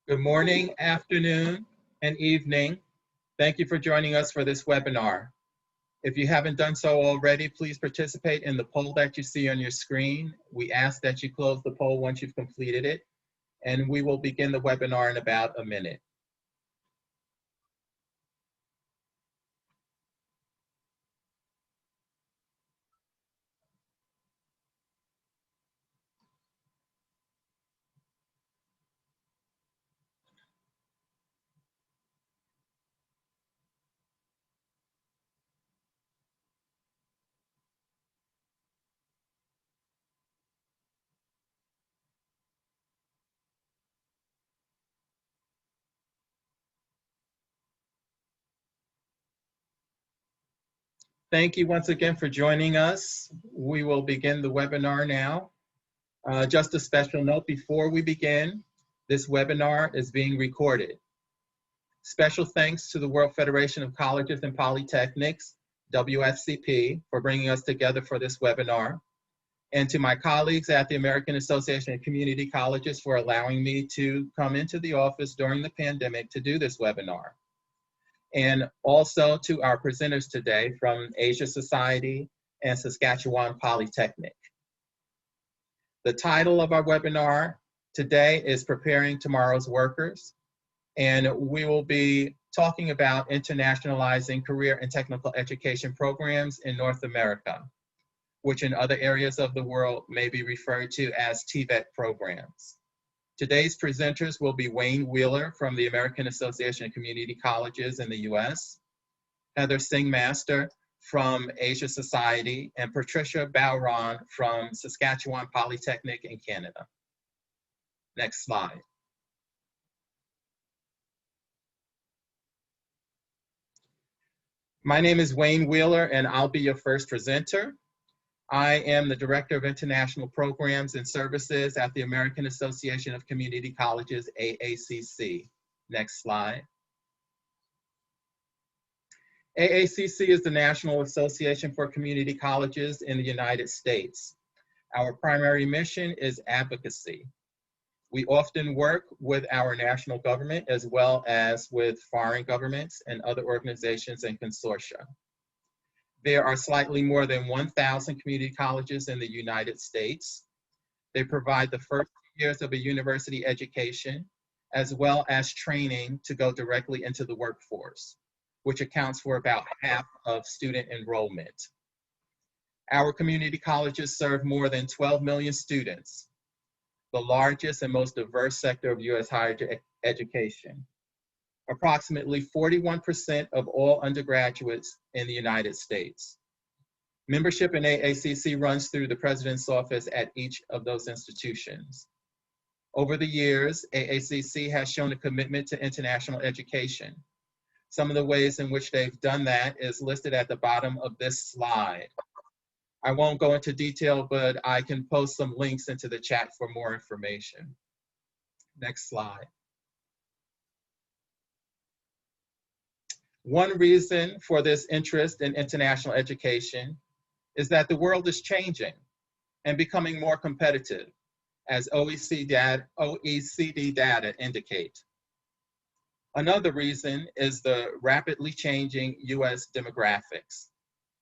Good morning, afternoon, and evening. Thank you for joining us for this webinar. If you haven't done so already, please participate in the poll that you see on your screen. We ask that you close the poll once you've completed it, and we will begin the webinar in about a minute. Thank you once again for joining us. We will begin the webinar now. Just a special note before we begin, this webinar is being recorded. Special thanks to the World Federation of Colleges and Polytechnics, WFCP, for bringing us together for this webinar, and to my colleagues at the American Association of Community Colleges for allowing me to come into the office during the pandemic to do this webinar. And also to our presenters today from Asia Society and Saskatchewan Polytechnic. The title of our webinar today is Preparing Tomorrow's Workers, and we will be talking about internationalizing career and technical education programs in North America, which in other areas of the world may be referred to as TVET programs. Today's presenters will be Wayne Wheeler from the American Association of Community Colleges in the US, Heather Singmaster from Asia Society, and Patricia Bowron from Saskatchewan Polytechnic in Canada. Next slide. My name is Wayne Wheeler, and I'll be your first presenter. I am the Director of International Programs and Services at the American Association of Community Colleges, AACC. Next slide. AACC is the National Association for Community Colleges in the United States. Our primary mission is advocacy. We often work with our national government as well as with foreign governments and other organizations and consortia. There are slightly more than 1,000 community colleges in the United States. They provide the first years of a university education, as well as training to go directly into the workforce, which accounts for about half of student enrollment. Our community colleges serve more than 12 million students, the largest and most diverse sector of US higher education. Approximately 41% of all undergraduates in the United States. Membership in AACC runs through the President's office at each of those institutions. Over the years, AACC has shown a commitment to international education. Some of the ways in which they've done that is listed at the bottom of this slide. I won't go into detail, but I can post some links into the chat for more information. Next slide. One reason for this interest in international education is that the world is changing and becoming more competitive, as OECD data indicate. Another reason is the rapidly changing US demographics.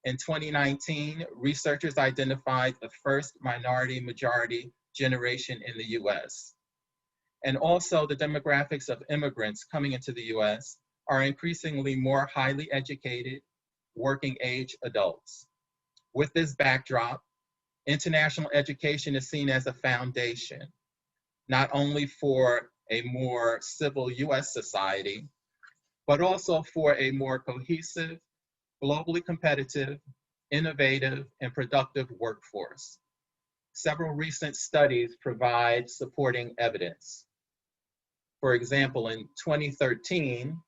In 2019, researchers identified the first minority-majority generation in the US. And also the demographics of immigrants coming into the US are increasingly more highly educated, working-age adults. With this backdrop, international education is seen as a foundation, not only for a more civil US society, but also for a more cohesive, globally competitive, innovative, and productive workforce. Several recent studies provide supporting evidence. For example, in 2013,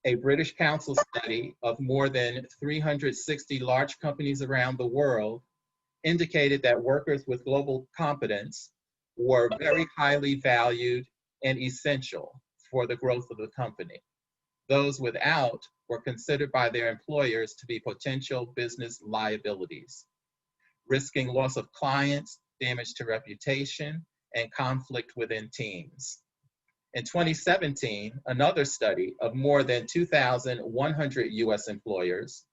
a British Council study of more than 360 large companies around the world indicated that workers with global competence were very highly valued and essential for the growth of the company. Those without were considered by their employers to be potential business liabilities, risking loss of clients, damage to reputation, and conflict within teams. In 2017, another study of more than 2,100 US employers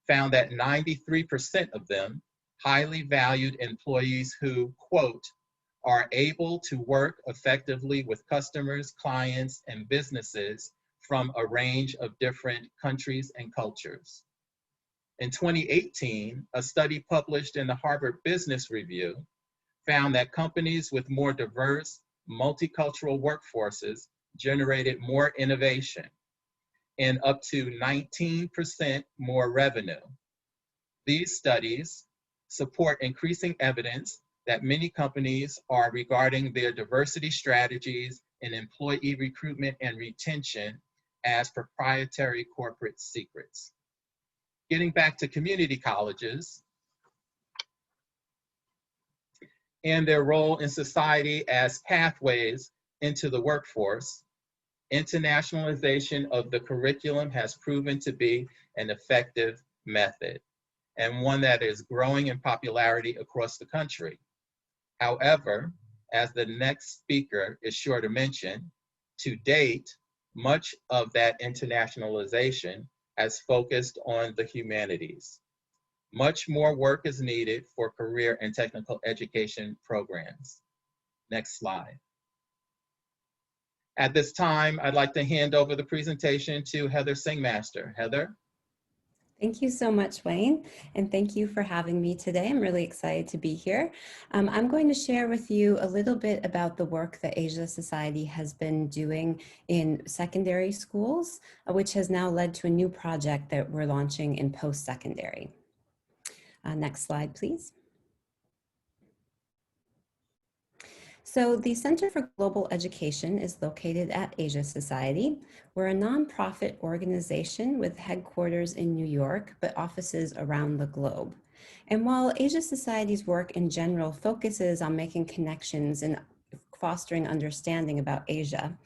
found that 93% of them highly valued employees who, quote, are able to work effectively with customers, clients, and businesses from a range of different countries and cultures. In 2018, a study published in the Harvard Business Review found that companies with more diverse, multicultural workforces generated more innovation and up to 19% more revenue. These studies support increasing evidence that many companies are regarding their diversity strategies and employee recruitment and retention as proprietary corporate secrets. Getting back to community colleges and their role in society as pathways into the workforce, internationalization of the curriculum has proven to be an effective method and one that is growing in popularity across the country. However, as the next speaker is sure to mention, to date, much of that internationalization has focused on the humanities. Much more work is needed for career and technical education programs. Next slide. At this time, I'd like to hand over the presentation to Heather Singmaster. Heather? Thank you so much, Wayne, and thank you for having me today. I'm really excited to be here. I'm going to share with you a little bit about the work that Asia Society has been doing in secondary schools, which has now led to a new project that we're launching in post-secondary. Next slide, please. So the Center for Global Education is located at Asia Society. We're a nonprofit organization with headquarters in New York, but offices around the globe. And while Asia Society's work in general focuses on making connections and fostering understanding about Asia,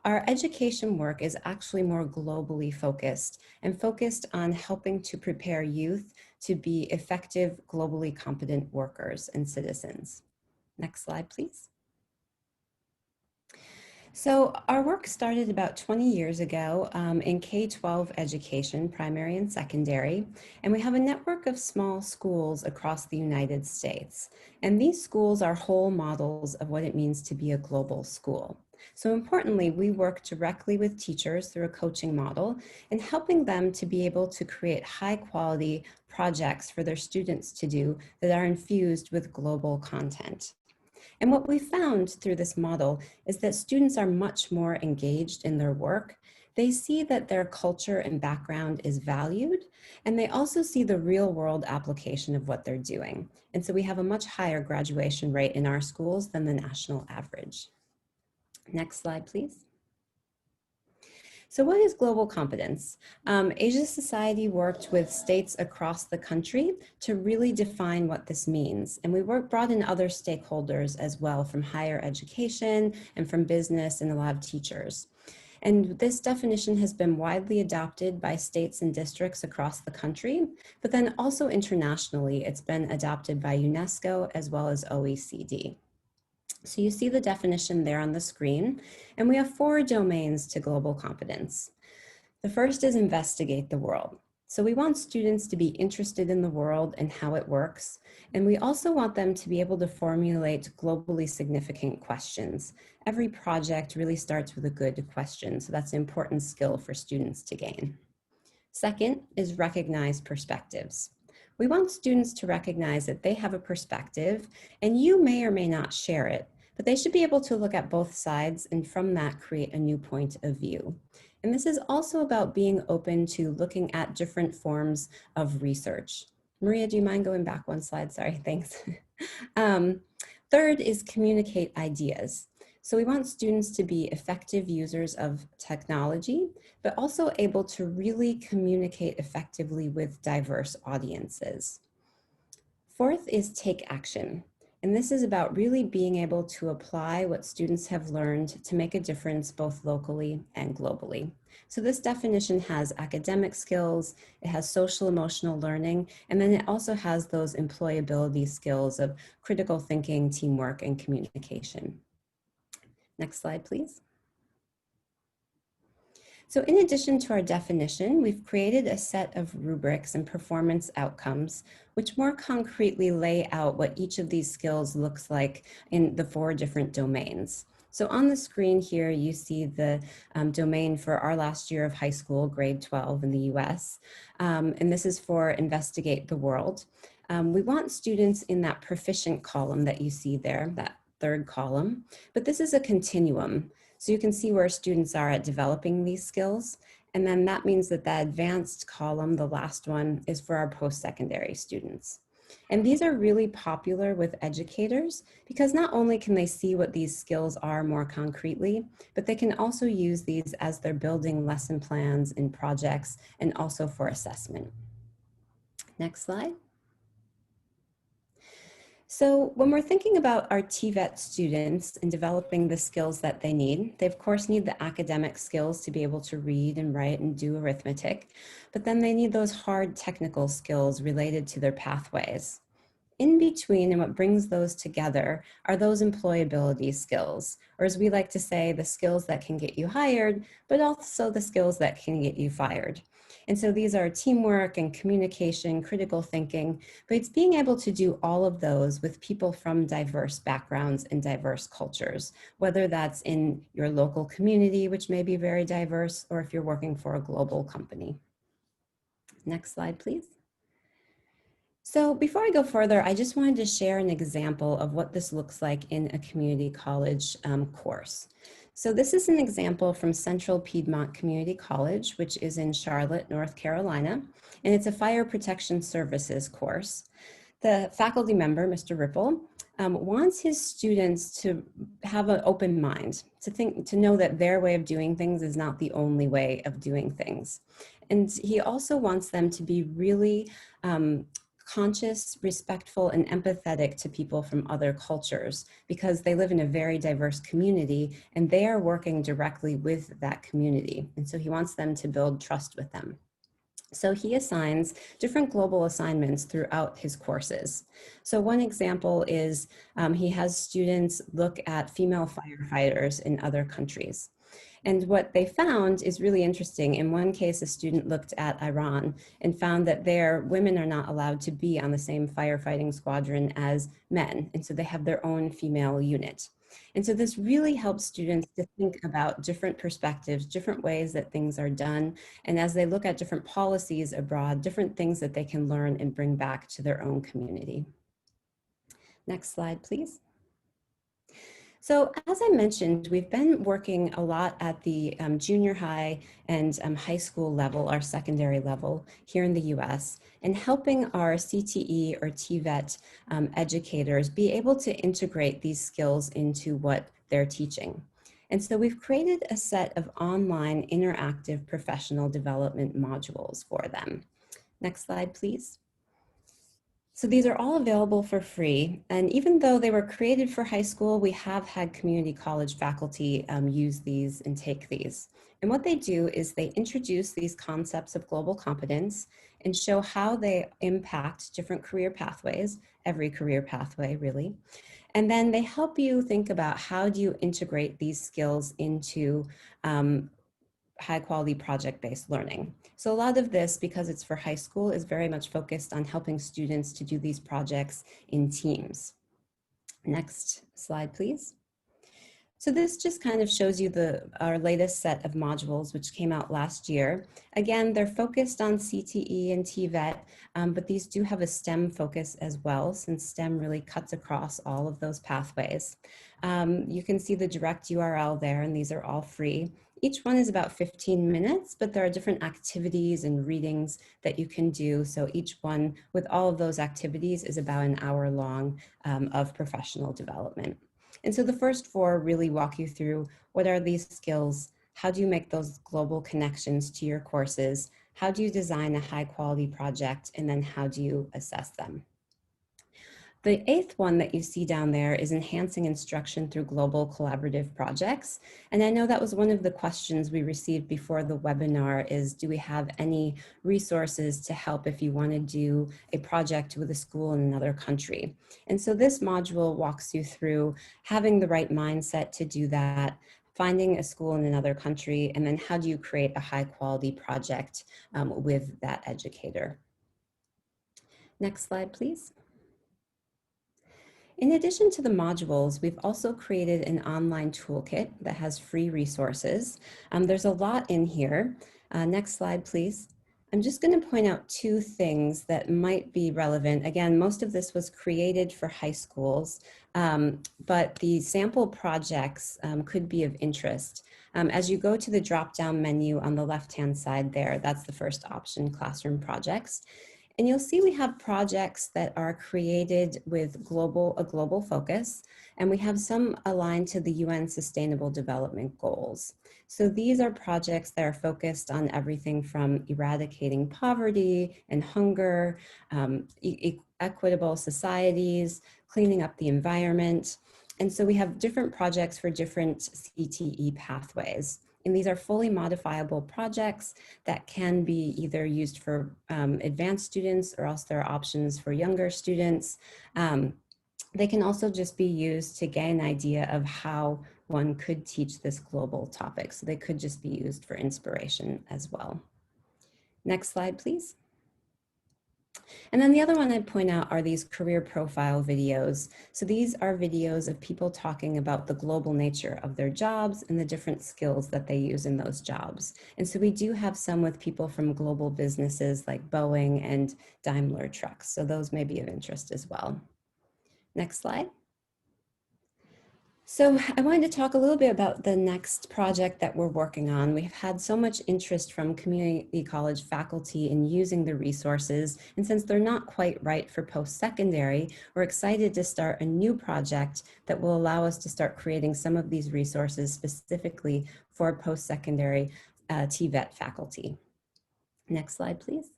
our education work is actually more globally focused and focused on helping to prepare youth to be effective, globally competent workers and citizens. Next slide, please. So our work started about 20 years ago in K-12 education, primary and secondary, and we have a network of small schools across the United States. And these schools are whole models of what it means to be a global school. So importantly, we work directly with teachers through a coaching model and helping them to be able to create high quality projects for their students to do that are infused with global content. And what we found through this model is that students are much more engaged in their work. They see that their culture and background is valued, and they also see the real world application of what they're doing. And so we have a much higher graduation rate in our schools than the national average. Next slide, please. So what is global competence? Asia Society worked with states across the country to really define what this means. And we brought in other stakeholders as well from higher education and from business and a lot of teachers. And this definition has been widely adopted by states and districts across the country, but then also internationally, it's been adopted by UNESCO as well as OECD. So you see the definition there on the screen, and we have 4 domains to global competence. The first is investigate the world. So we want students to be interested in the world and how it works, and we also want them to be able to formulate globally significant questions. Every project really starts with a good question, so that's an important skill for students to gain. Second is recognize perspectives. We want students to recognize that they have a perspective and you may or may not share it, but they should be able to look at both sides and from that create a new point of view. And this is also about being open to looking at different forms of research. Maria, do you mind going back one slide? Sorry, thanks. Third is communicate ideas. So we want students to be effective users of technology, but also able to really communicate effectively with diverse audiences. Fourth is take action. And this is about really being able to apply what students have learned to make a difference both locally and globally. So this definition has academic skills, it has social emotional learning, and then it also has those employability skills of critical thinking, teamwork, and communication. Next slide, please. So in addition to our definition, we've created a set of rubrics and performance outcomes, which more concretely lay out what each of these skills looks like in the 4 different domains. So on the screen here, you see the domain for our last year of high school, grade 12 in the US. And this is for Investigate the World. We want students in that proficient column that you see there, that 3rd column, but this is a continuum. So you can see where students are at developing these skills. And then that means that the advanced column, the last one, is for our post-secondary students. And these are really popular with educators because not only can they see what these skills are more concretely, but they can also use these as they're building lesson plans and projects and also for assessment. Next slide. So when we're thinking about our TVET students and developing the skills that they of course need the academic skills to be able to read and write and do arithmetic, but then they need those hard technical skills related to their pathways. In between and what brings those together are those employability skills, or as we like to say, the skills that can get you hired, but also the skills that can get you fired. And so these are teamwork and communication, critical thinking, but it's being able to do all of those with people from diverse backgrounds and diverse cultures, whether that's in your local community, which may be very diverse, or if you're working for a global company. Next slide, please. So before I go further, I just wanted to share an example of what this looks like in a community college course. So this is an example from Central Piedmont Community College, which is in Charlotte, North Carolina, and it's a fire protection services course. The faculty member, Mr. Ripple, wants his students to have an open mind, to know that their way of doing things is not the only way of doing things. And he also wants them to be really conscious, respectful, and empathetic to people from other cultures because they live in a very diverse community and they are working directly with that community. And so he wants them to build trust with them. So he assigns different global assignments throughout his courses. So one example is he has students look at female firefighters in other countries. And what they found is really interesting. In one case, a student looked at Iran and found that there, women are not allowed to be on the same firefighting squadron as men. And so they have their own female unit. And so this really helps students to think about different perspectives, different ways that things are done. And as they look at different policies abroad, different things that they can learn and bring back to their own community. Next slide, please. So as I mentioned, we've been working a lot at the junior high and high school level, our secondary level here in the US, and helping our CTE or TVET educators be able to integrate these skills into what they're teaching. And so we've created a set of online interactive professional development modules for them. Next slide, please. So these are all available for free. And even though they were created for high school, we have had community college faculty use these and take these. And what they do is they introduce these concepts of global competence and show how they impact different career pathways, every career pathway really. And then they help you think about how do you integrate these skills into high quality project-based learning. So a lot of this, because it's for high school, is very much focused on helping students to do these projects in teams. Next slide, please. So this just kind of shows you our latest set of modules, which came out last year. Again, they're focused on CTE and TVET, but these do have a STEM focus as well, since STEM really cuts across all of those pathways. You can see the direct URL there, and these are all free. Each one is about 15 minutes, but there are different activities and readings that you can do. So each one with all of those activities is about an hour long of professional development. And so the first 4 really walk you through what are these skills, how do you make those global connections to your courses, how do you design a high quality project, and then how do you assess them. The 8th one that you see down there is enhancing instruction through global collaborative projects. And I know that was one of the questions we received before the webinar is, do we have any resources to help if you want to do a project with a school in another country? And so this module walks you through having the right mindset to do that, finding a school in another country, and then how do you create a high quality project with that educator. Next slide, please. In addition to the modules, we've also created an online toolkit that has free resources. There's a lot in here. Next slide, please. I'm just going to point out two things that might be relevant. Again, most of this was created for high schools, but the sample projects could be of interest. As you go to the drop-down menu on the left-hand side there, that's the first option, classroom projects. And you'll see we have projects that are created with a global focus, and we have some aligned to the UN Sustainable Development Goals. So these are projects that are focused on everything from eradicating poverty and hunger, equitable societies, cleaning up the environment. And so we have different projects for different CTE pathways. And these are fully modifiable projects that can be either used for advanced students, or else there are options for younger students. They can also just be used to get an idea of how one could teach this global topic. So they could just be used for inspiration as well. Next slide, please. And then the other one I'd point out are these career profile videos. So these are videos of people talking about the global nature of their jobs and the different skills that they use in those jobs. And so we do have some with people from global businesses like Boeing and Daimler Trucks. So those may be of interest as well. Next slide. So I wanted to talk a little bit about the next project that we're working on. We've had so much interest from community college faculty in using the resources, and since they're not quite right for post-secondary, we're excited to start a new project that will allow us to start creating some of these resources specifically for post-secondary TVET faculty. Next slide, please.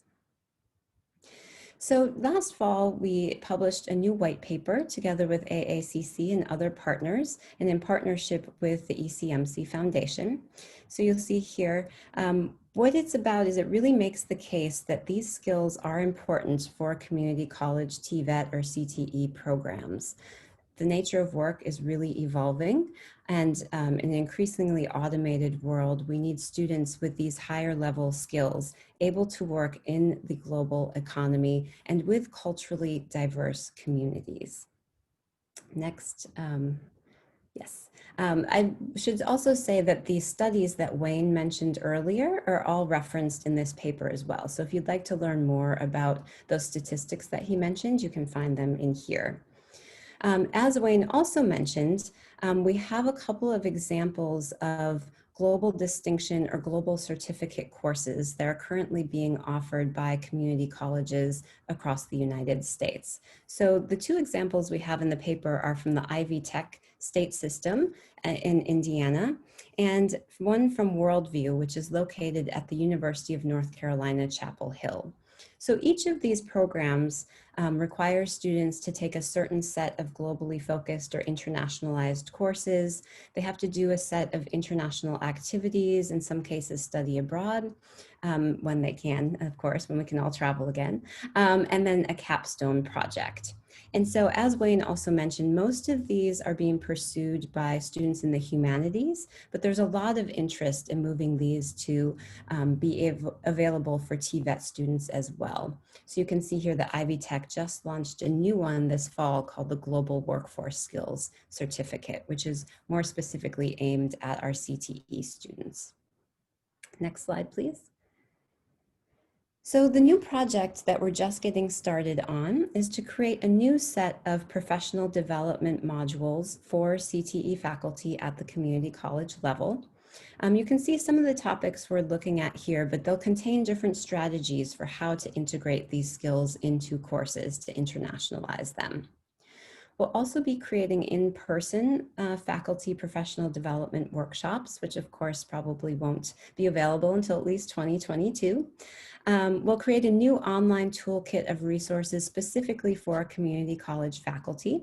So last fall, we published a new white paper together with AACC and other partners, and in partnership with the ECMC Foundation. So you'll see here, what it's about is it really makes the case that these skills are important for community college TVET or CTE programs. The nature of work is really evolving, and in an increasingly automated world, we need students with these higher level skills able to work in the global economy and with culturally diverse communities. Next, yes. I should also say that the studies that Wayne mentioned earlier are all referenced in this paper as well. So if you'd like to learn more about those statistics that he mentioned, you can find them in here. As Wayne also mentioned, we have a couple of examples of global distinction or global certificate courses that are currently being offered by community colleges across the United States. So the two examples we have in the paper are from the Ivy Tech state system in Indiana, and one from Worldview, which is located at the University of North Carolina, Chapel Hill. So each of these programs requires students to take a certain set of globally focused or internationalized courses. They have to do a set of international activities, in some cases study abroad, when they can, of course, when we can all travel again, and then a capstone project. And so, as Wayne also mentioned, most of these are being pursued by students in the humanities, but there's a lot of interest in moving these to be available for TVET students as well. So you can see here that Ivy Tech just launched a new one this fall called the Global Workforce Skills Certificate, which is more specifically aimed at our CTE students. Next slide, please. So the new project that we're just getting started on is to create a new set of professional development modules for CTE faculty at the community college level. You can see some of the topics we're looking at here, but they'll contain different strategies for how to integrate these skills into courses to internationalize them. We'll also be creating in-person faculty professional development workshops, which of course probably won't be available until at least 2022. We'll create a new online toolkit of resources specifically for community college faculty.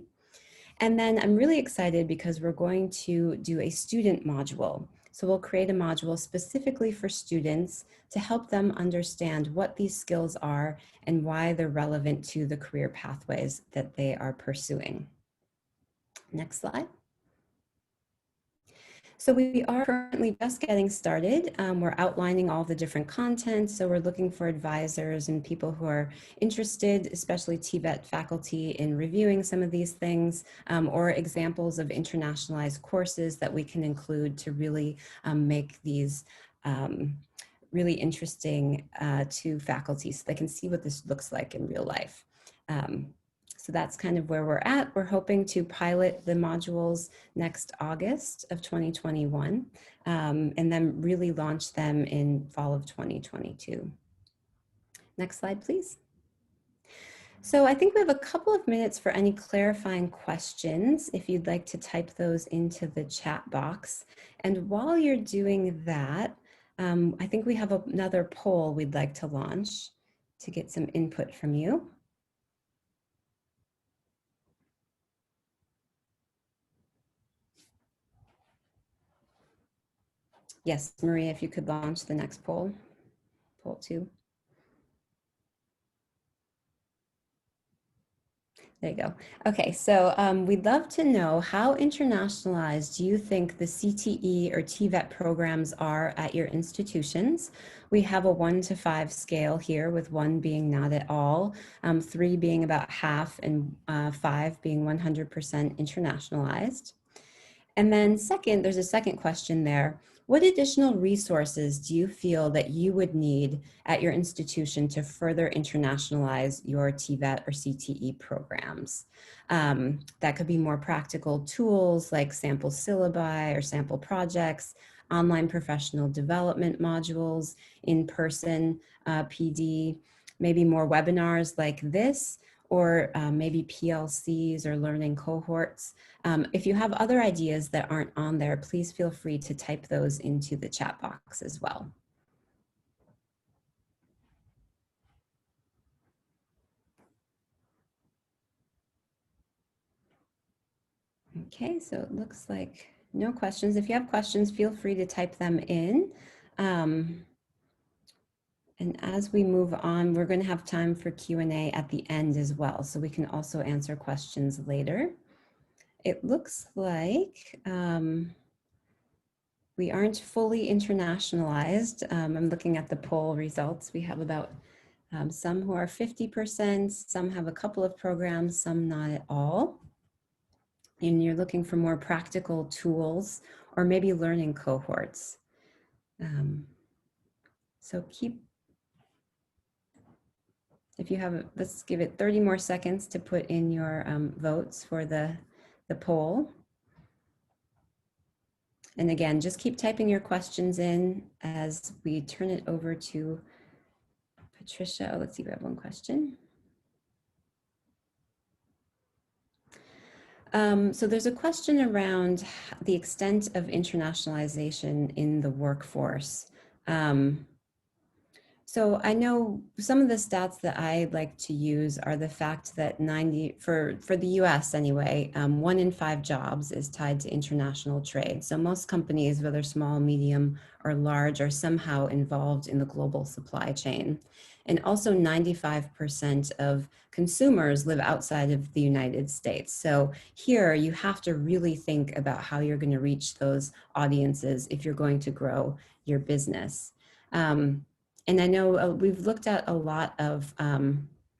And then I'm really excited because we're going to do a student module. So we'll create a module specifically for students to help them understand what these skills are and why they're relevant to the career pathways that they are pursuing. Next slide. So we are currently just getting started. We're outlining all the different content. So we're looking for advisors and people who are interested, especially TVET faculty, in reviewing some of these things, or examples of internationalized courses that we can include to really make these really interesting to faculty so they can see what this looks like in real life. So that's kind of where we're at. We're hoping to pilot the modules next August of 2021, and then really launch them in fall of 2022. Next slide, please. So I think we have a couple of minutes for any clarifying questions, if you'd like to type those into the chat box. And while you're doing that, I think we have another poll we'd like to launch to get some input from you. Yes, Maria, if you could launch the next poll, poll 2. There you go. Okay, so we'd love to know, how internationalized do you think the CTE or TVET programs are at your institutions? We have a 1 to 5 scale here, with 1 being not at all, 3 being about half, and 5 being 100% internationalized. And then second, there's a second question there. What additional resources do you feel that you would need at your institution to further internationalize your TVET or CTE programs? That could be more practical tools like sample syllabi or sample projects, online professional development modules, in-person PD, maybe more webinars like this, or maybe PLCs or learning cohorts. If you have other ideas that aren't on there, please feel free to type those into the chat box as well. Okay, so it looks like no questions. If you have questions, feel free to type them in. And as we move on, we're going to have time for Q&A at the end as well, so we can also answer questions later. It looks like we aren't fully internationalized. I'm looking at the poll results. We have about some who are 50%, some have a couple of programs, some not at all. And you're looking for more practical tools or maybe learning cohorts. So if you have, let's give it 30 more seconds to put in your votes for the poll. And again, just keep typing your questions in as we turn it over to Patricia. Oh, let's see, we have one question. So there's a question around the extent of internationalization in the workforce. So I know some of the stats that I like to use are the fact that for the US anyway, 1 in 5 jobs is tied to international trade. So most companies, whether small, medium, or large, are somehow involved in the global supply chain. And also 95% of consumers live outside of the United States. So here you have to really think about how you're going to reach those audiences if you're going to grow your business. And I know we've looked at a lot of,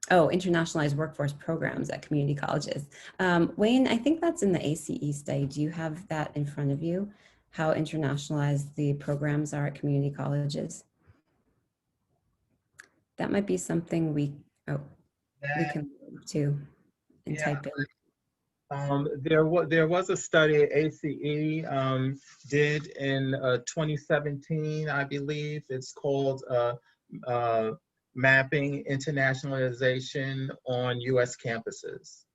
internationalized workforce programs at community colleges. Wayne, I think that's in the ACE study. Do you have that in front of you? How internationalized the programs are at community colleges? That might be something we can look to and type in. There was a study ACE did in 2017, I believe. It's called Mapping Internationalization on U.S. Campuses.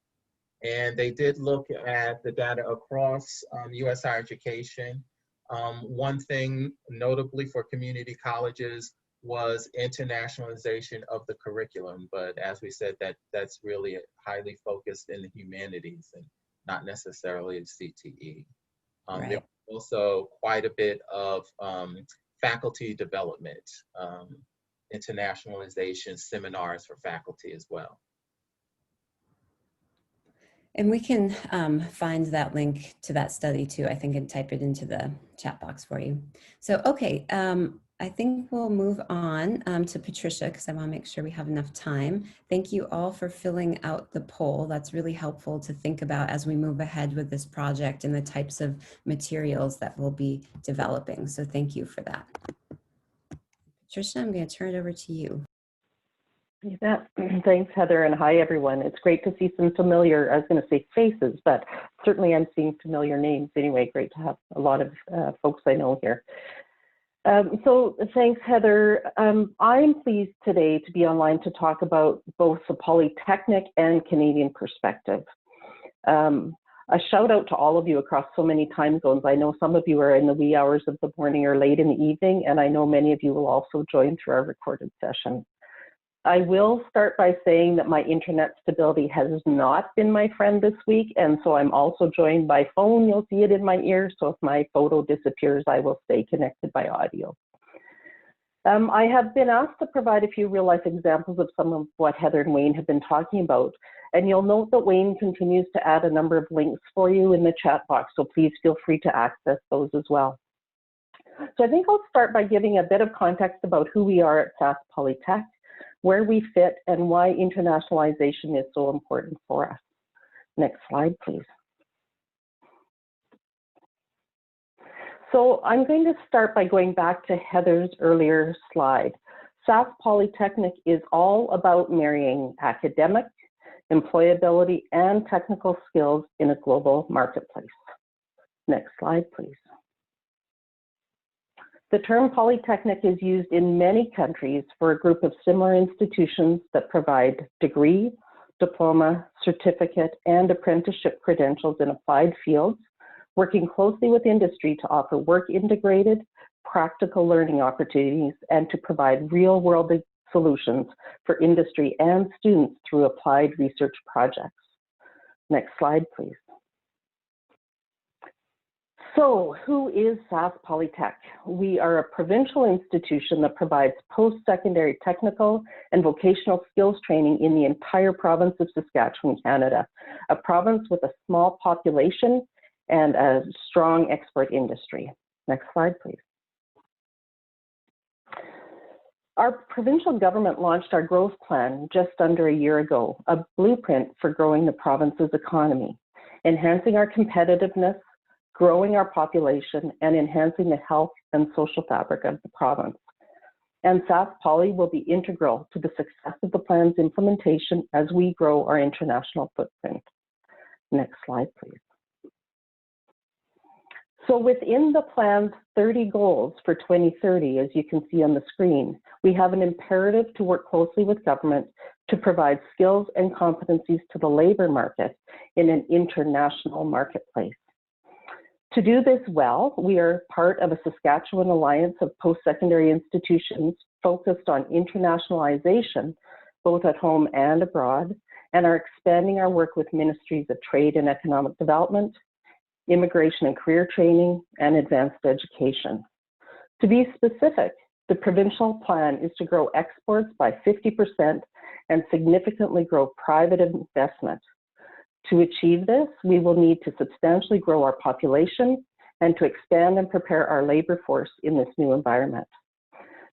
And they did look at the data across U.S. higher education. One thing notably for community colleges was internationalization of the curriculum. But as we said, that's really highly focused in the humanities and not necessarily in CTE. Right. There was also quite a bit of faculty development, internationalization seminars for faculty as well. And we can find that link to that study too, I think, and type it into the chat box for you. So, okay, I think we'll move on to Patricia, because I want to make sure we have enough time. Thank you all for filling out the poll. That's really helpful to think about as we move ahead with this project and the types of materials that we'll be developing. So thank you for that. Patricia, I'm going to turn it over to you. You bet. Thanks, Heather, and hi, everyone. It's great to see some familiar, I was going to say faces, but certainly I'm seeing familiar names anyway. Great to have a lot of folks I know here. So thanks, Heather. I'm pleased today to be online to talk about both the Polytechnic and Canadian perspective. A shout out to all of you across so many time zones. I know some of you are in the wee hours of the morning or late in the evening, and I know many of you will also join through our recorded session. I will start by saying that my internet stability has not been my friend this week, and so I'm also joined by phone. You'll see it in my ear, so if my photo disappears, I will stay connected by audio. I have been asked to provide a few real-life examples of some of what Heather and Wayne have been talking about, and you'll note that Wayne continues to add a number of links for you in the chat box, so please feel free to access those as well. So I think I'll start by giving a bit of context about who we are at Sask Polytech, where we fit, and why internationalization is so important for us. Next slide, please. So I'm going to start by going back to Heather's earlier slide. Sask Polytechnic is all about marrying academic, employability, and technical skills in a global marketplace. Next slide, please. The term polytechnic is used in many countries for a group of similar institutions that provide degree, diploma, certificate, and apprenticeship credentials in applied fields, working closely with industry to offer work-integrated, practical learning opportunities and to provide real-world solutions for industry and students through applied research projects. Next slide, please. So, who is Sask Polytech? We are a provincial institution that provides post-secondary technical and vocational skills training in the entire province of Saskatchewan, Canada, a province with a small population and a strong export industry. Next slide, please. Our provincial government launched our growth plan just under a year ago, a blueprint for growing the province's economy, enhancing our competitiveness, growing our population, and enhancing the health and social fabric of the province. And Sask Poly will be integral to the success of the plan's implementation as we grow our international footprint. Next slide, please. So within the plan's 30 goals for 2030, as you can see on the screen, we have an imperative to work closely with government to provide skills and competencies to the labor market in an international marketplace. To do this well, we are part of a Saskatchewan alliance of post-secondary institutions focused on internationalization, both at home and abroad, and are expanding our work with ministries of trade and economic development, immigration and career training, and advanced education. To be specific, the provincial plan is to grow exports by 50% and significantly grow private investment. To achieve this, we will need to substantially grow our population and to expand and prepare our labor force in this new environment.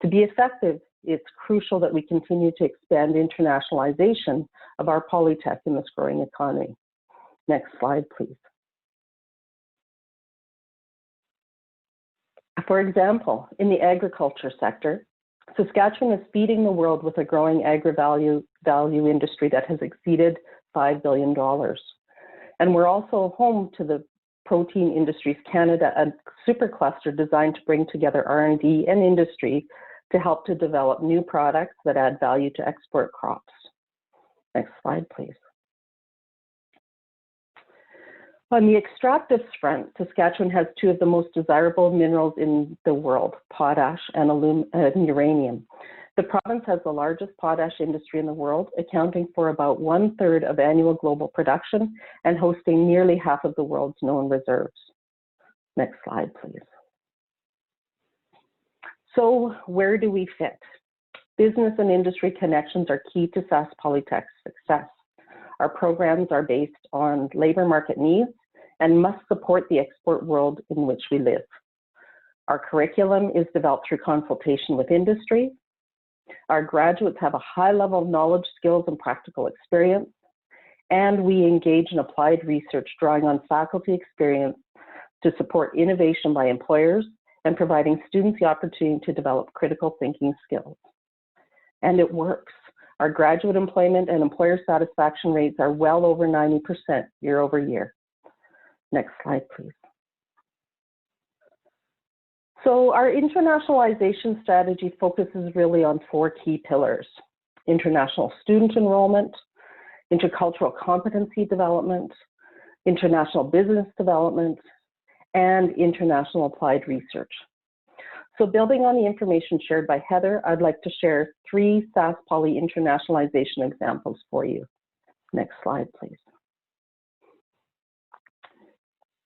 To be effective, it's crucial that we continue to expand internationalization of our polytech in this growing economy. Next slide, please. For example, in the agriculture sector, Saskatchewan is feeding the world with a growing agri-value industry that has exceeded $5 billion. And we're also home to the Protein Industries Canada, a supercluster designed to bring together R&D and industry to help to develop new products that add value to export crops. Next slide, please. On the extractives front, Saskatchewan has two of the most desirable minerals in the world, potash and uranium. The province has the largest potash industry in the world, accounting for about 1/3 of annual global production and hosting nearly half of the world's known reserves. Next slide, please. So where do we fit? Business and industry connections are key to Sask Polytech's success. Our programs are based on labor market needs and must support the export world in which we live. Our curriculum is developed through consultation with industry. Our graduates have a high level of knowledge, skills, and practical experience. And we engage in applied research, drawing on faculty experience to support innovation by employers and providing students the opportunity to develop critical thinking skills. And it works. Our graduate employment and employer satisfaction rates are well over 90% year over year. Next slide, please. So our internationalization strategy focuses really on 4 key pillars: international student enrollment, intercultural competency development, international business development, and international applied research. So building on the information shared by Heather, I'd like to share 3 Sask Poly internationalization examples for you. Next slide, please.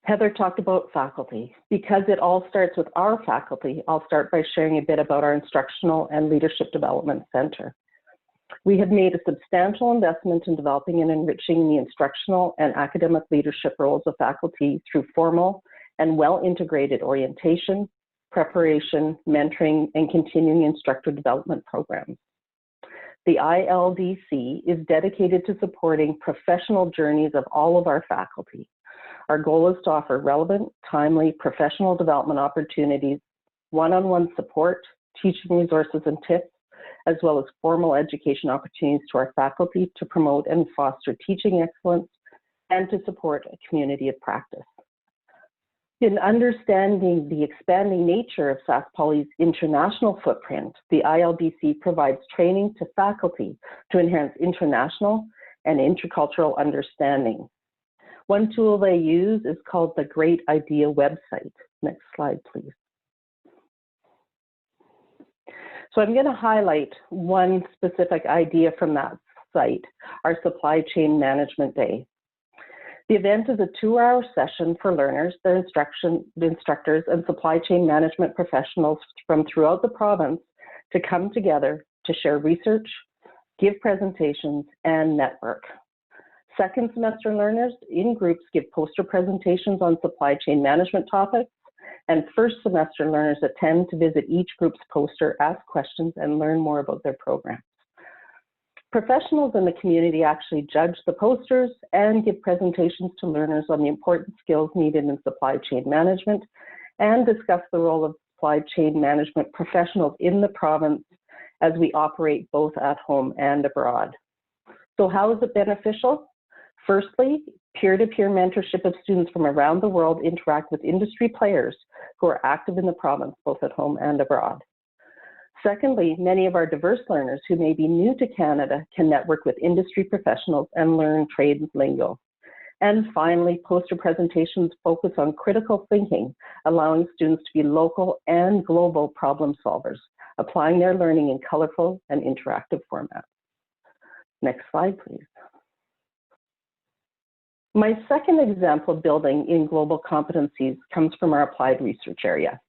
Heather talked about faculty. Because it all starts with our faculty, I'll start by sharing a bit about our Instructional and Leadership Development Center. We have made a substantial investment in developing and enriching the instructional and academic leadership roles of faculty through formal and well-integrated orientation, preparation, mentoring, and continuing instructor development programs. The ILDC is dedicated to supporting professional journeys of all of our faculty. Our goal is to offer relevant, timely, professional development opportunities, one-on-one support, teaching resources and tips, as well as formal education opportunities to our faculty to promote and foster teaching excellence and to support a community of practice. In understanding the expanding nature of Sask Poly's international footprint, the ILDC provides training to faculty to enhance international and intercultural understanding. One tool they use is called the Great Idea website. Next slide, please. So I'm going to highlight one specific idea from that site, our Supply Chain Management Day. The event is a 2-hour session for learners, the instructors, and supply chain management professionals from throughout the province to come together to share research, give presentations, and network. Second semester learners in groups give poster presentations on supply chain management topics, and first semester learners attend to visit each group's poster, ask questions, and learn more about their programs. Professionals in the community actually judge the posters and give presentations to learners on the important skills needed in supply chain management and discuss the role of supply chain management professionals in the province as we operate both at home and abroad. So how is it beneficial? Firstly, peer-to-peer mentorship of students from around the world interact with industry players who are active in the province, both at home and abroad. Secondly, many of our diverse learners who may be new to Canada can network with industry professionals and learn trade lingo. And finally, poster presentations focus on critical thinking, allowing students to be local and global problem solvers, applying their learning in colorful and interactive formats. Next slide, please. My second example of building in global competencies comes from our applied research area.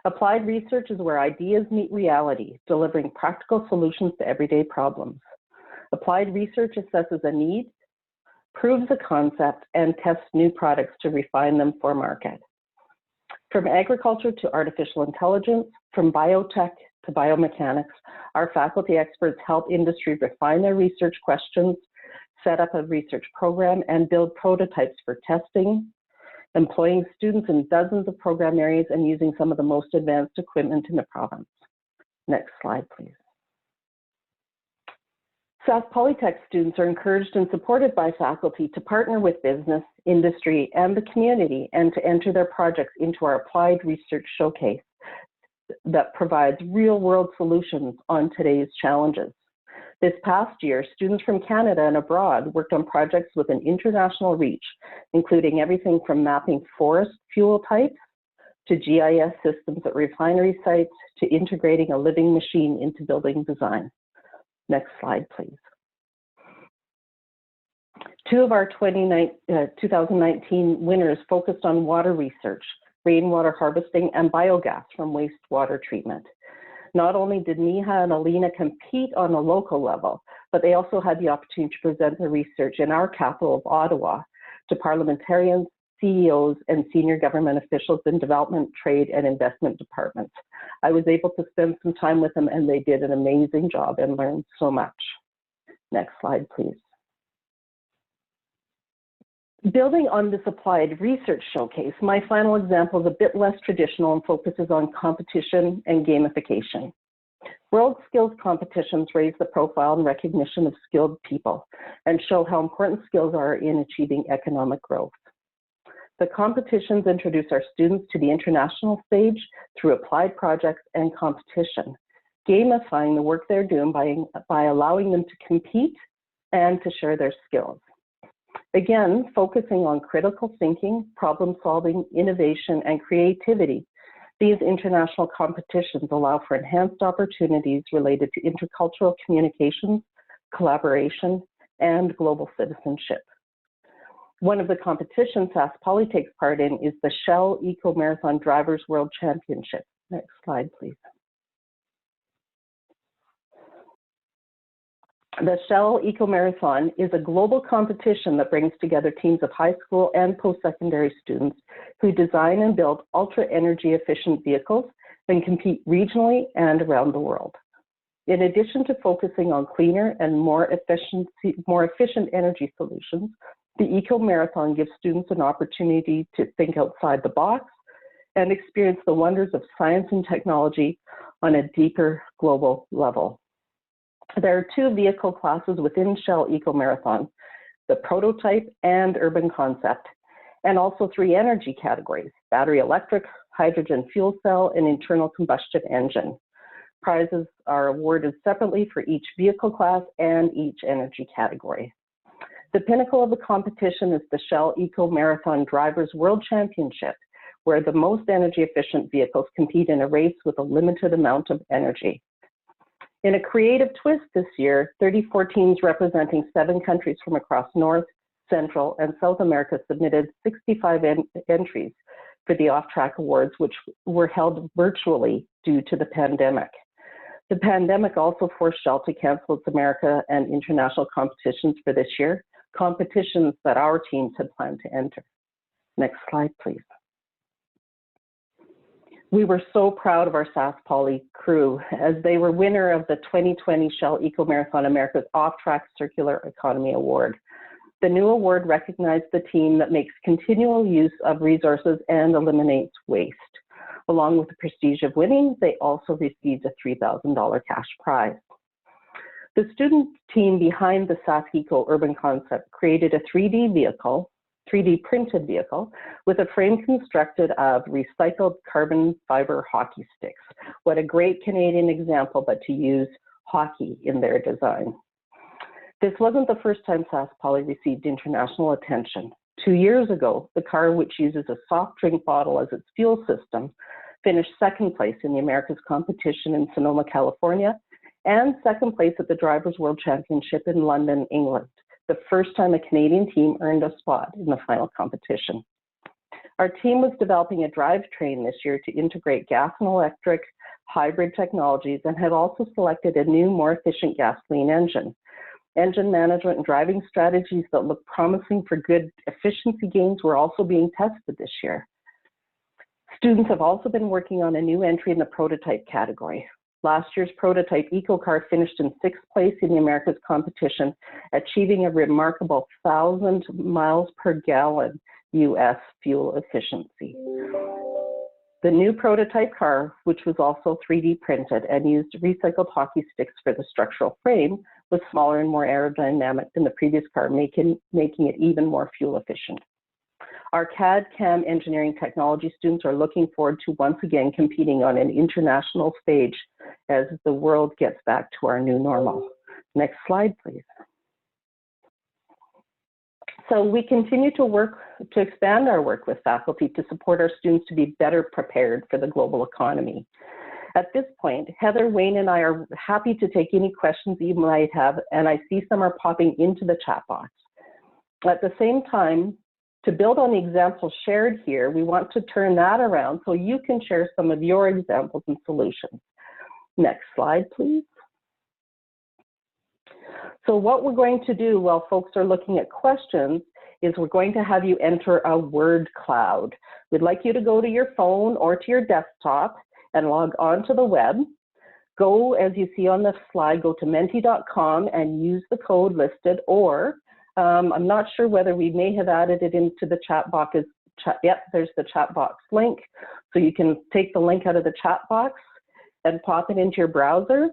Applied research is where ideas meet reality, delivering practical solutions to everyday problems. Applied research assesses a need, proves a concept, and tests new products to refine them for market. From agriculture to artificial intelligence, from biotech to biomechanics, our faculty experts help industry refine their research questions, set up a research program, and build prototypes for testing, employing students in dozens of program areas and using some of the most advanced equipment in the province. Next slide, please. Sask Polytech students are encouraged and supported by faculty to partner with business, industry, and the community, and to enter their projects into our applied research showcase that provides real-world solutions on today's challenges. This past year, students from Canada and abroad worked on projects with an international reach, including everything from mapping forest fuel types to GIS systems at refinery sites to integrating a living machine into building design. Next slide, please. Two of our 2019 winners focused on water research, rainwater harvesting, and biogas from wastewater treatment. Not only did Neha and Alina compete on a local level, but they also had the opportunity to present their research in our capital of Ottawa to parliamentarians, CEOs, and senior government officials in development, trade, and investment departments. I was able to spend some time with them, and they did an amazing job and learned so much. Next slide, please. Building on this applied research showcase, my final example is a bit less traditional and focuses on competition and gamification. World skills competitions raise the profile and recognition of skilled people and show how important skills are in achieving economic growth. The competitions introduce our students to the international stage through applied projects and competition, gamifying the work they're doing by allowing them to compete and to share their skills. Again, focusing on critical thinking, problem solving, innovation, and creativity, these international competitions allow for enhanced opportunities related to intercultural communications, collaboration, and global citizenship. One of the competitions Sask Poly takes part in is the Shell Eco Marathon Drivers World Championship. Next slide, please. The Shell Eco Marathon is a global competition that brings together teams of high school and post-secondary students who design and build ultra-energy efficient vehicles and compete regionally and around the world. In addition to focusing on cleaner and more efficient energy solutions, the Eco Marathon gives students an opportunity to think outside the box and experience the wonders of science and technology on a deeper global level. There are two vehicle classes within Shell Eco Marathon, the prototype and urban concept, and also three energy categories: battery electric, hydrogen fuel cell, and internal combustion engine. Prizes are awarded separately for each vehicle class and each energy category. The pinnacle of the competition is the Shell Eco Marathon Drivers World Championship, where the most energy efficient vehicles compete in a race with a limited amount of energy. In a creative twist this year, 34 teams representing 7 countries from across North, Central, and South America submitted 65 entries for the Off-Track Awards, which were held virtually due to the pandemic. The pandemic also forced Shell to cancel its America and international competitions for this year, competitions that our teams had planned to enter. Next slide, please. We were so proud of our Sask Poly crew as they were winner of the 2020 Shell Eco Marathon America's Off-Track Circular Economy Award. The new award recognized the team that makes continual use of resources and eliminates waste. Along with the prestige of winning, they also received a $3,000 cash prize. The student team behind the Sask Eco Urban Concept created a 3D printed vehicle with a frame constructed of recycled carbon fiber hockey sticks. What a great Canadian example, but to use hockey in their design. This wasn't the first time Sask Poly received international attention. 2 years ago, the car, which uses a soft drink bottle as its fuel system, finished second place in the Americas competition in Sonoma, California, and second place at the Drivers World Championship in London, England, the first time a Canadian team earned a spot in the final competition. Our team was developing a drivetrain this year to integrate gas and electric hybrid technologies and had also selected a new, more efficient gasoline engine. Engine management and driving strategies that look promising for good efficiency gains were also being tested this year. Students have also been working on a new entry in the prototype category. Last year's prototype eco car finished in 6th place in the Americas competition, achieving a remarkable 1,000 miles per gallon US fuel efficiency. The new prototype car, which was also 3D printed and used recycled hockey sticks for the structural frame, was smaller and more aerodynamic than the previous car, making it even more fuel efficient. Our CAD/CAM engineering technology students are looking forward to once again competing on an international stage as the world gets back to our new normal. Next slide, please. So we continue to work to expand our work with faculty to support our students to be better prepared for the global economy. At this point, Heather, Wayne, and I are happy to take any questions you might have, and I see some are popping into the chat box. At the same time, to build on the examples shared here, we want to turn that around so you can share some of your examples and solutions. Next slide, please. So what we're going to do while folks are looking at questions is we're going to have you enter a word cloud. We'd like you to go to your phone or to your desktop and log on to the web. Go, as you see on the slide, go to menti.com and use the code listed, or I'm not sure whether we may have added it into the chat box. Yep, there's the chat box link. So you can take the link out of the chat box and pop it into your browser.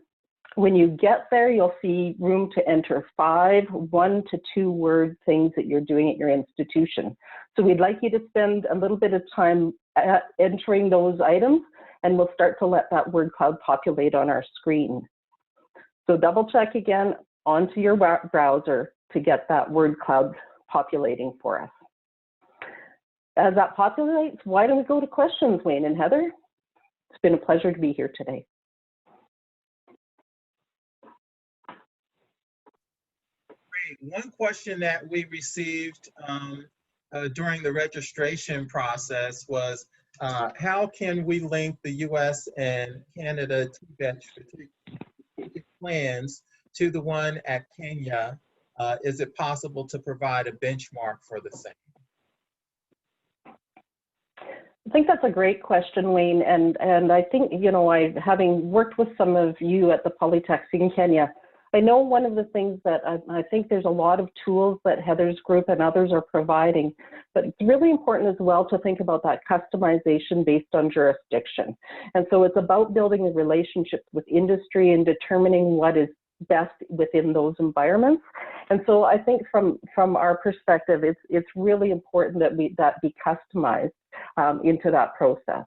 When you get there, you'll see room to enter 5 1- to 2-word things that you're doing at your institution. So we'd like you to spend a little bit of time entering those items, and we'll start to let that word cloud populate on our screen. So double check again onto your browser to get that word cloud populating for us. As that populates, why don't we go to questions, Wayne and Heather? It's been a pleasure to be here today. One question that we received during the registration process was, how can we link the U.S. and Canada TVET strategic plans to the one at Kenya? Is it possible to provide a benchmark for the same? I think that's a great question, Wayne, and I think, you know, having worked with some of you at the Polytechnic in Kenya, I know one of the things that I think there's a lot of tools that Heather's group and others are providing, but it's really important as well to think about that customization based on jurisdiction. And so it's about building the relationships with industry and determining what is best within those environments. And so I think from our perspective, it's really important that that be customized into that process.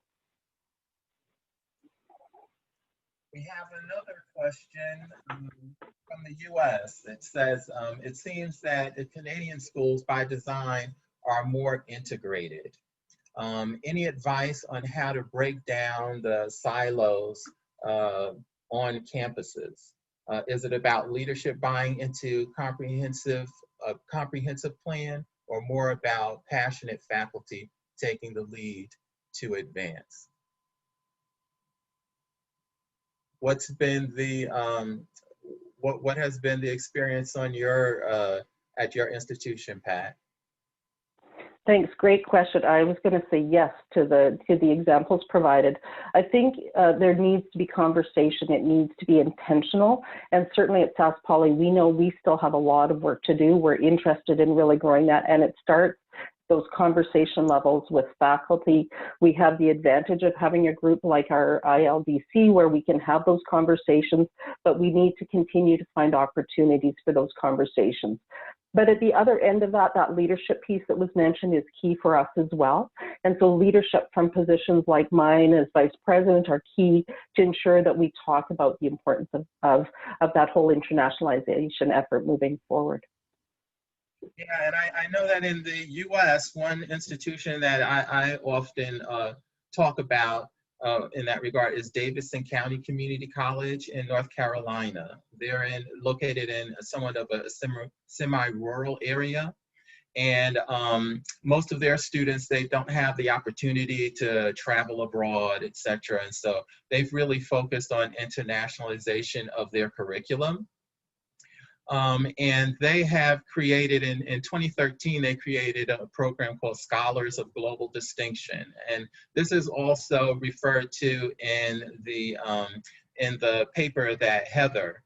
We have another question from the U.S. It says, it seems that the Canadian schools by design are more integrated. Any advice on how to break down the silos on campuses? Is it about leadership buying into comprehensive plan, or more about passionate faculty taking the lead to advance? What's been the what has been the experience on your at your institution, Pat? Thanks, great question. I was going to say yes to the examples provided. I think there needs to be conversation. It needs to be intentional, and certainly at Sask Poly, we know we still have a lot of work to do. We're interested in really growing that, and it starts those conversation levels with faculty. We have the advantage of having a group like our ILDC where we can have those conversations, but we need to continue to find opportunities for those conversations. But at the other end of that, that leadership piece that was mentioned is key for us as well. And so leadership from positions like mine as vice president are key to ensure that we talk about the importance of that whole internationalization effort moving forward. Yeah, and I know that in the U.S., one institution that I often talk about in that regard is Davidson County Community College in North Carolina. They're located in somewhat of a semi-rural area. And most of their students, they don't have the opportunity to travel abroad, et cetera. And so they've really focused on internationalization of their curriculum. And they have created, in 2013, they created a program called Scholars of Global Distinction. And this is also referred to in the paper that Heather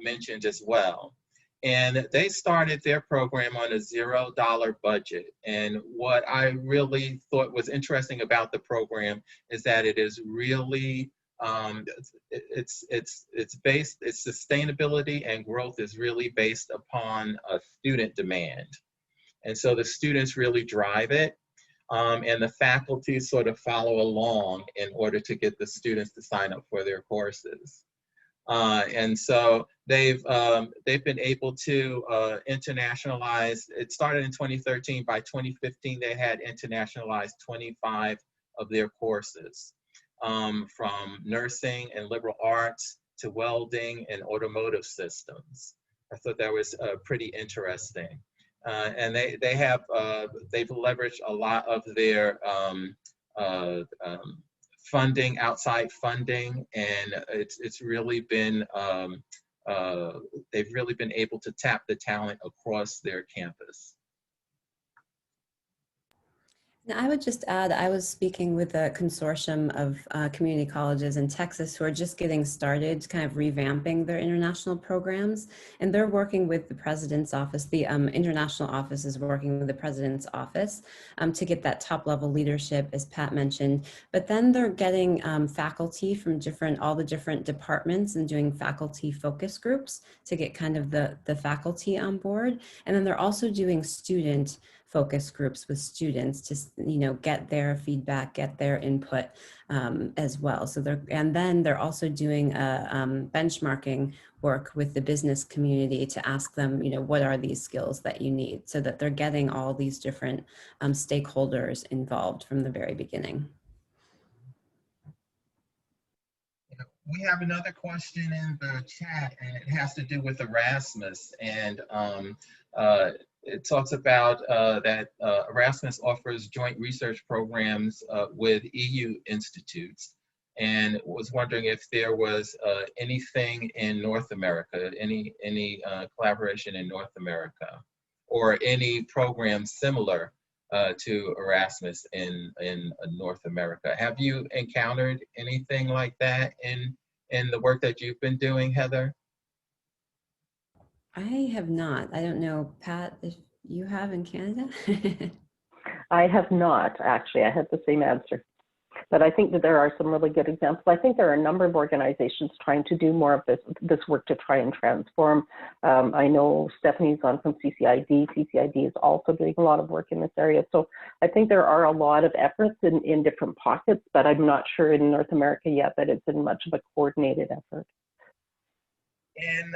mentioned as well. And they started their program on a $0 budget. And what I really thought was interesting about the program is that it is really its sustainability and growth is really based upon a student demand. And so the students really drive it, and the faculty sort of follow along in order to get the students to sign up for their courses. And so they've been able to internationalize. It started in 2013. By 2015, they had internationalized 25 of their courses. From nursing and liberal arts to welding and automotive systems. I thought that was pretty interesting. And they've leveraged a lot of their funding, outside funding, and it's really been, they've really been able to tap the talent across their campus. Now, I would just add, I was speaking with a consortium of community colleges in Texas who are just getting started, kind of revamping their international programs. And they're working with the president's office. The international office is working with the president's office to get that top level leadership, as Pat mentioned. But then they're getting faculty from all the different departments and doing faculty focus groups to get kind of the faculty on board. And then they're also doing student focus groups with students to, you know, get their feedback, get their input as well. So then they're also doing a benchmarking work with the business community to ask them, you know, what are these skills that you need, so that they're getting all these different stakeholders involved from the very beginning. We have another question in the chat, and it has to do with Erasmus. And it talks about that Erasmus offers joint research programs with EU institutes, and was wondering if there was anything in North America, any collaboration in North America, or any program similar to Erasmus in North America. Have you encountered anything like that in the work that you've been doing, Heather? I have not. I don't know, Pat, if you have in Canada? I have not, actually. I had the same answer. But I think that there are some really good examples. I think there are a number of organizations trying to do more of this work to try and transform. I know Stephanie's on from CCID. CCID is also doing a lot of work in this area. So I think there are a lot of efforts in different pockets, but I'm not sure in North America yet that it's in much of a coordinated effort. In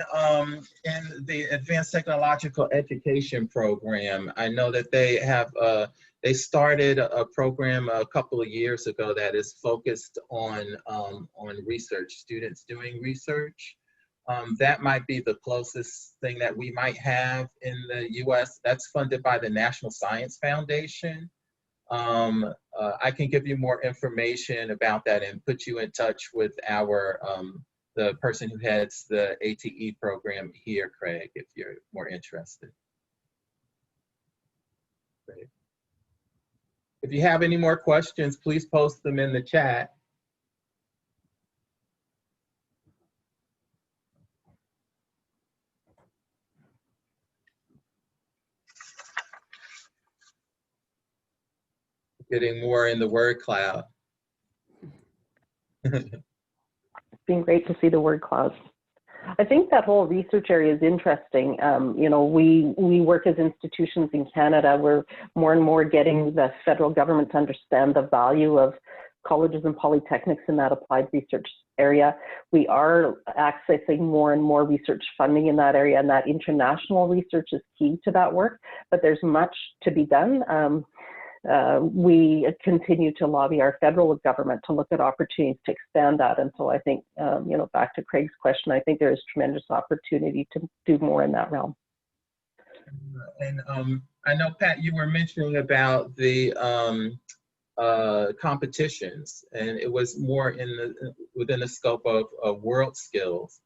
the Advanced Technological Education Program, I know that they started a program a couple of years ago that is focused on research, students doing research. That might be the closest thing that we might have in the US. That's funded by the National Science Foundation. I can give you more information about that and put you in touch with the person who heads the ATE program here, Craig, if you're more interested. Great. If you have any more questions, please post them in the chat. Getting more in the word cloud. It's been great to see the word cloud. I think that whole research area is interesting. You know, we work as institutions in Canada. We're more and more getting the federal government to understand the value of colleges and polytechnics in that applied research area. We are accessing more and more research funding in that area, and that international research is key to that work, but there's much to be done. We continue to lobby our federal government to look at opportunities to expand that. And so I think, you know, back to Craig's question, I think there is tremendous opportunity to do more in that realm. And I know, Pat, you were mentioning about the competitions, and it was more within the scope of world skills.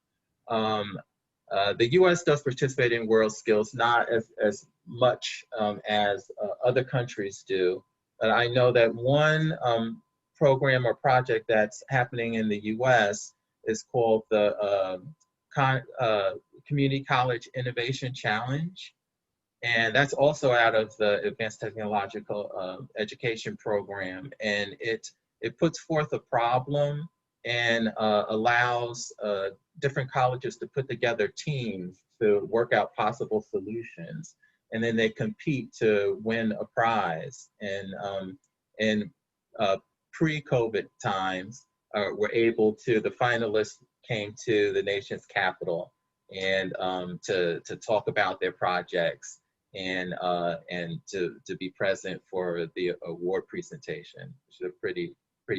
The U.S. does participate in world skills, not as much as other countries do. But I know that one program or project that's happening in the U.S. is called the Community College Innovation Challenge. And that's also out of the Advanced Technological Education Program. And it puts forth a problem and allows different colleges to put together teams to work out possible solutions. And then they compete to win a prize. And in pre-COVID times, the finalists came to the nation's capital and to talk about their projects and to be present for the award presentation, which is a pretty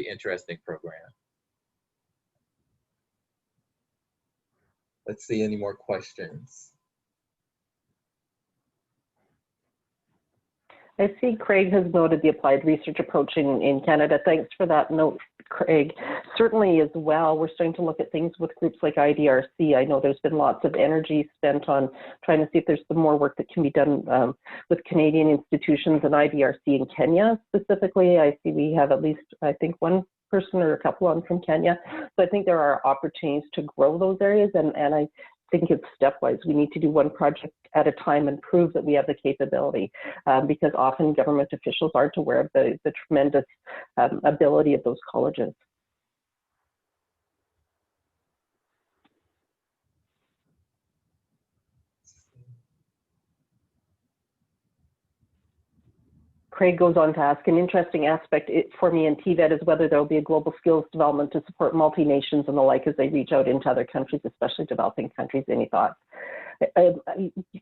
interesting program. Let's see, any more questions? I see Craig has noted the applied research approach in Canada. Thanks for that note, Craig. Certainly as well, we're starting to look at things with groups like IDRC. I know there's been lots of energy spent on trying to see if there's some more work that can be done with Canadian institutions and IDRC in Kenya specifically. I see we have at least, I think, one person or a couple on from Kenya. So I think there are opportunities to grow those areas, and I think it's stepwise. We need to do one project at a time and prove that we have the capability, because often government officials aren't aware of the tremendous ability of those colleges. Craig goes on to ask, an interesting aspect for me in TVET is whether there will be a global skills development to support multi-nations and the like as they reach out into other countries, especially developing countries. Any thoughts?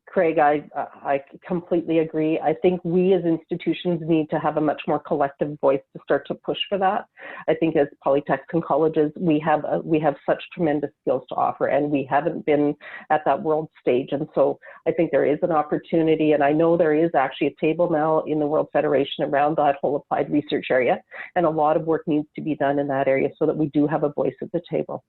Craig, I completely agree. I think we as institutions need to have a much more collective voice to start to push for that. I think as polytechs and colleges, we have such tremendous skills to offer, and we haven't been at that world stage. And so I think there is an opportunity, and I know there is actually a table now in the World Federation around that whole applied research area, and a lot of work needs to be done in that area so that we do have a voice at the table.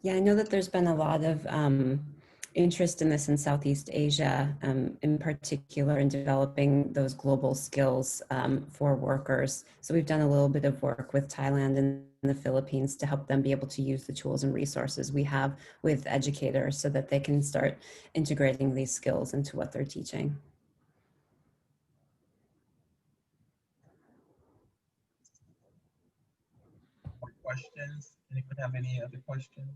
Yeah, I know that there's been a lot of interest in this in Southeast Asia, in particular in developing those global skills for workers. So we've done a little bit of work with Thailand and the Philippines to help them be able to use the tools and resources we have with educators so that they can start integrating these skills into what they're teaching. More questions? Anyone have any other questions?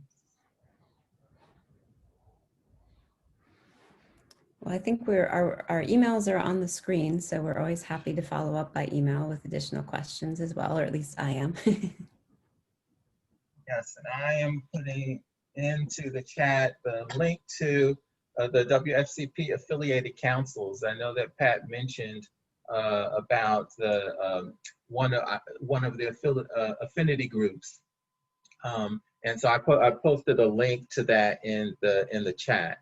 Well, I think our emails are on the screen, so we're always happy to follow up by email with additional questions as well, or at least I am. Yes, and I am putting into the chat the link to the WFCP affiliated councils. I know that Pat mentioned about the one of the affinity groups, and so I posted a link to that in the chat.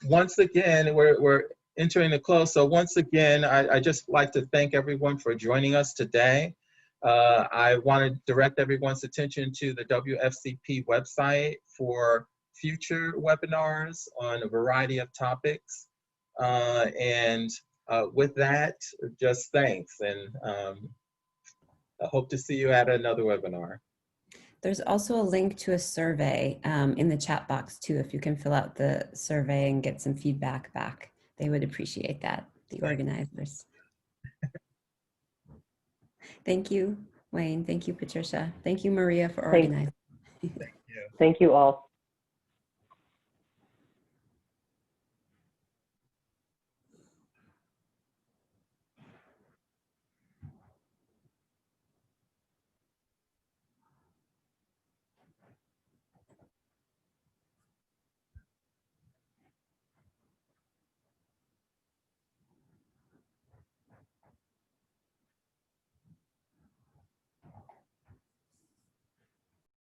Once again, we're entering the close. So once again, I just like to thank everyone for joining us today. I want to direct everyone's attention to the WFCP website for future webinars on a variety of topics. With that, just thanks, and I hope to see you at another webinar. There's also a link to a survey in the chat box too. If you can fill out the survey and get some feedback back, they would appreciate that, the organizers. Thank you, Wayne. Thank you, Patricia. Thank you, Maria, for organizing. Thank you. Thank you all.